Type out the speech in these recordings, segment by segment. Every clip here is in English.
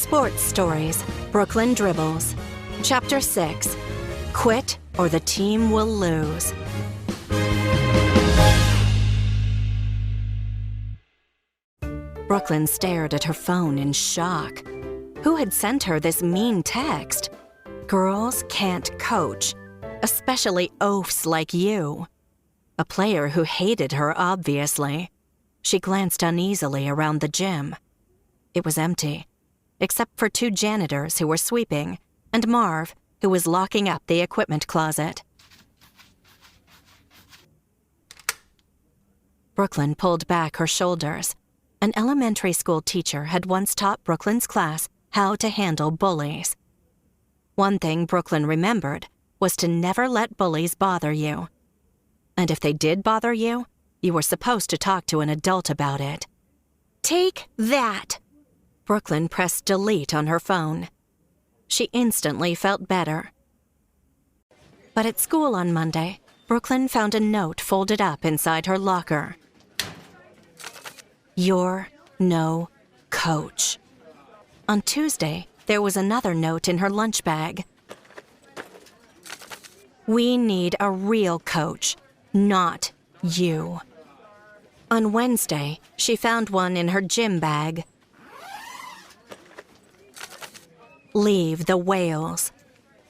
Sports Stories, Brooklyn Dribbles. Chapter 6, Quit or the Team Will Lose. Brooklyn stared at her phone in shock. Who had sent her this mean text? Girls can't coach, especially oafs like you. A player who hated her, obviously. She glanced uneasily around the gym. It was empty, except for 2 janitors who were sweeping, and Marv, who was locking up the equipment closet. Brooklyn pulled back her shoulders. An elementary school teacher had once taught Brooklyn's class how to handle bullies. One thing Brooklyn remembered was to never let bullies bother you. And if they did bother you, you were supposed to talk to an adult about it. Take that! Brooklyn pressed delete on her phone. She instantly felt better. But at school on Monday, Brooklyn found a note folded up inside her locker. You're no coach. On Tuesday, there was another note in her lunch bag. We need a real coach, not you. On Wednesday, she found one in her gym bag. Leave the whales.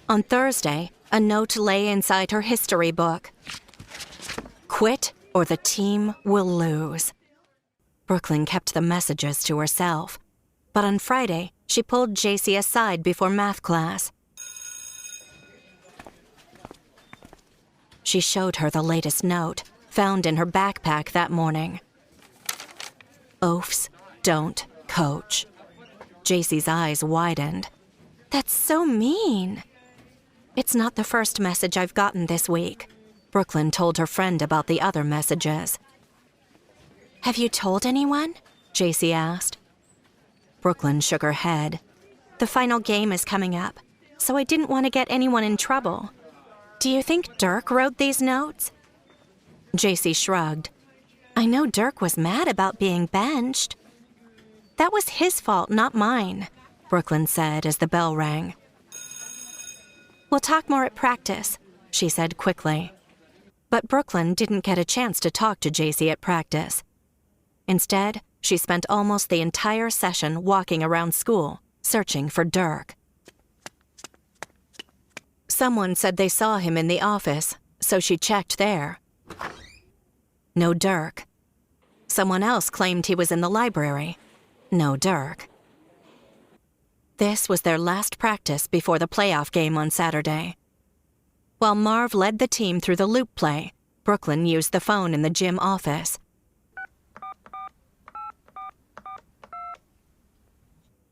On Thursday, a note lay inside her history book. Quit or the team will lose. Brooklyn kept the messages to herself, but on Friday, she pulled JC aside before math class. She showed her the latest note, found in her backpack that morning. Oafs don't coach. JC's eyes widened. That's so mean. It's not the first message I've gotten this week. Brooklyn told her friend about the other messages. Have you told anyone? JC asked. Brooklyn shook her head. The final game is coming up, so I didn't want to get anyone in trouble. Do you think Dirk wrote these notes? JC shrugged. I know Dirk was mad about being benched. That was his fault, not mine, Brooklyn said as the bell rang. We'll talk more at practice, she said quickly. But Brooklyn didn't get a chance to talk to JC at practice. Instead, she spent almost the entire session walking around school, searching for Dirk. Someone said they saw him in the office, so she checked there. No Dirk. Someone else claimed he was in the library. No Dirk. This was their last practice before the playoff game on Saturday. While Marv led the team through the loop play, Brooklyn used the phone in the gym office.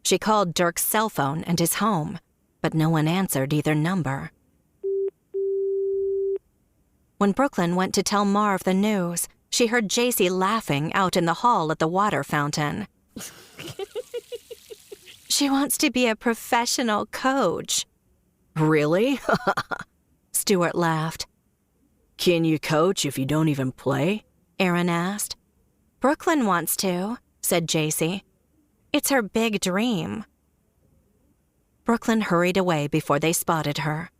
She called Dirk's cell phone and his home, but no one answered either number. When Brooklyn went to tell Marv the news, she heard JC laughing out in the hall at the water fountain. She wants to be a professional coach. Really? Stuart laughed. Can you coach if you don't even play? Aaron asked. Brooklyn wants to, said JC. It's her big dream. Brooklyn hurried away before they spotted her.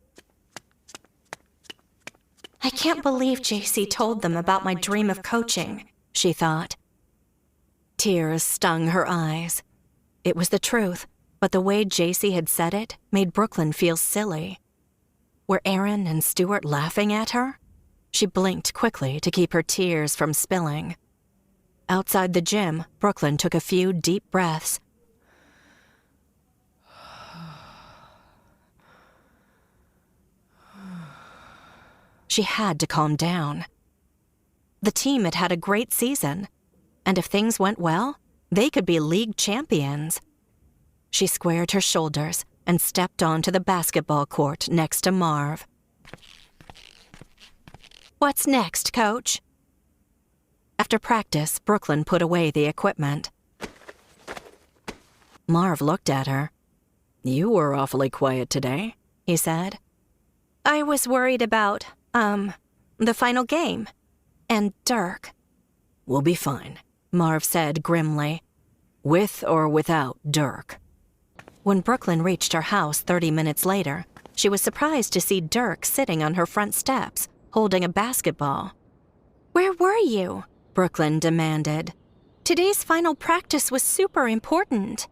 I can't believe JC told them about my dream of coaching, she thought. Tears stung her eyes. It was the truth, but the way JC had said it made Brooklyn feel silly. Were Aaron and Stuart laughing at her? She blinked quickly to keep her tears from spilling. Outside the gym, Brooklyn took a few deep breaths. She had to calm down. The team had had a great season, and if things went well, they could be league champions. She squared her shoulders and stepped onto the basketball court next to Marv. What's next, Coach? After practice, Brooklyn put away the equipment. Marv looked at her. You were awfully quiet today, he said. I was worried about, the final game. And Dirk. We'll be fine, Marv said grimly. With or without Dirk. When Brooklyn reached her house 30 minutes later, she was surprised to see Dirk sitting on her front steps, holding a basketball. "Where were you?" Brooklyn demanded. "Today's final practice was super important."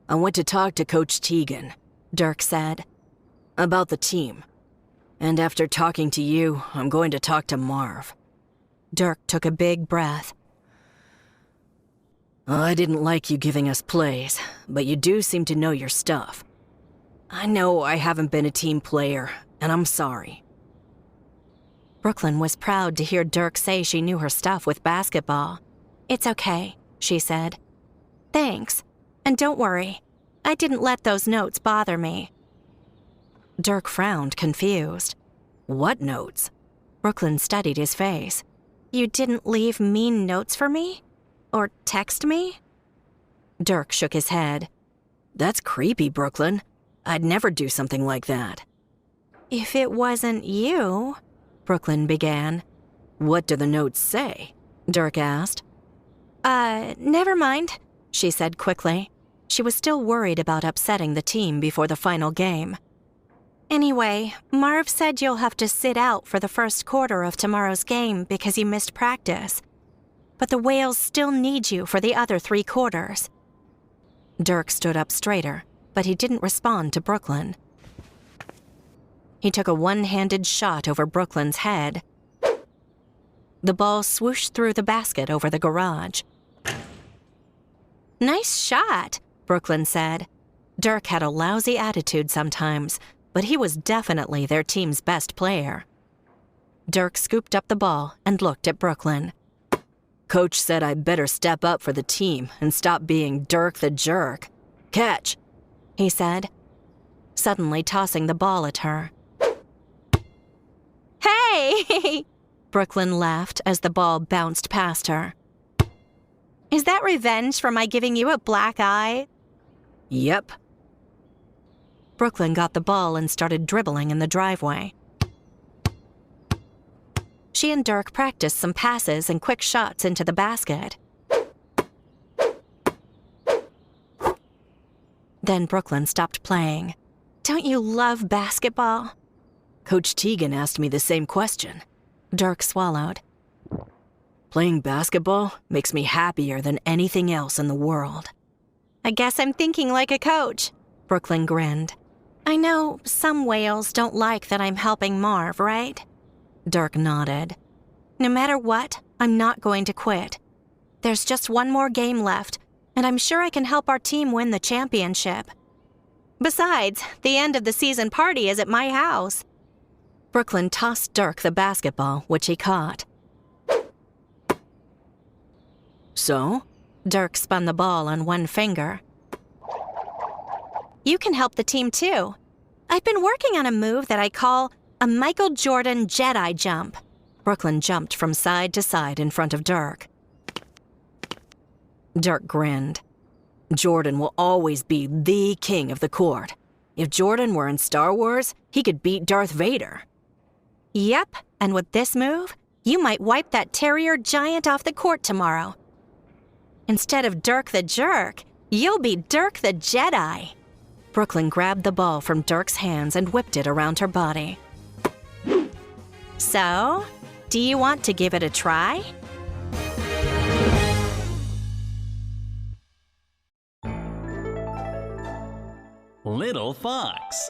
"I went to talk to Coach Tegan," Dirk said, "about the team. And after talking to you, I'm going to talk to Marv." Dirk took a big breath. "I didn't like you giving us plays, but you do seem to know your stuff. I know I haven't been a team player, and I'm sorry." Brooklyn was proud to hear Dirk say she knew her stuff with basketball. "It's okay," she said. "Thanks. And don't worry, I didn't let those notes bother me." Dirk frowned, confused. "What notes?" Brooklyn studied his face. "You didn't leave mean notes for me? Or text me?" Dirk shook his head. "That's creepy, Brooklyn. I'd never do something like that." "If it wasn't you," Brooklyn began. "What do the notes say?" Dirk asked. Never mind," she said quickly. She was still worried about upsetting the team before the final game. "Anyway, Marv said you'll have to sit out for the first quarter of tomorrow's game because you missed practice. But the Whales still need you for the other 3 quarters." Dirk stood up straighter, but he didn't respond to Brooklyn. He took a one-handed shot over Brooklyn's head. The ball swooshed through the basket over the garage. "Nice shot," Brooklyn said. Dirk had a lousy attitude sometimes, but he was definitely their team's best player. Dirk scooped up the ball and looked at Brooklyn. "Coach said I'd better step up for the team and stop being Dirk the jerk. Catch," he said, suddenly tossing the ball at her. "Hey!" Brooklyn laughed as the ball bounced past her. "Is that revenge for my giving you a black eye?" "Yep." Brooklyn got the ball and started dribbling in the driveway. She and Dirk practiced some passes and quick shots into the basket. Then Brooklyn stopped playing. "Don't you love basketball?" "Coach Tegan asked me the same question." Dirk swallowed. "Playing basketball makes me happier than anything else in the world." "I guess I'm thinking like a coach," Brooklyn grinned. "I know some Whales don't like that I'm helping Marv, right?" Dirk nodded. "No matter what, I'm not going to quit. There's just one more game left, and I'm sure I can help our team win the championship. Besides, the end of the season party is at my house." Brooklyn tossed Dirk the basketball, which he caught. "So?" Dirk spun the ball on one finger. "You can help the team too. I've been working on a move that I call a Michael Jordan Jedi jump." Brooklyn jumped from side to side in front of Dirk. Dirk grinned. "Jordan will always be the king of the court. If Jordan were in Star Wars, he could beat Darth Vader." "Yep, and with this move, you might wipe that terrier giant off the court tomorrow. Instead of Dirk the jerk, you'll be Dirk the Jedi." Brooklyn grabbed the ball from Dirk's hands and whipped it around her body. "So, do you want to give it a try?" Little Fox.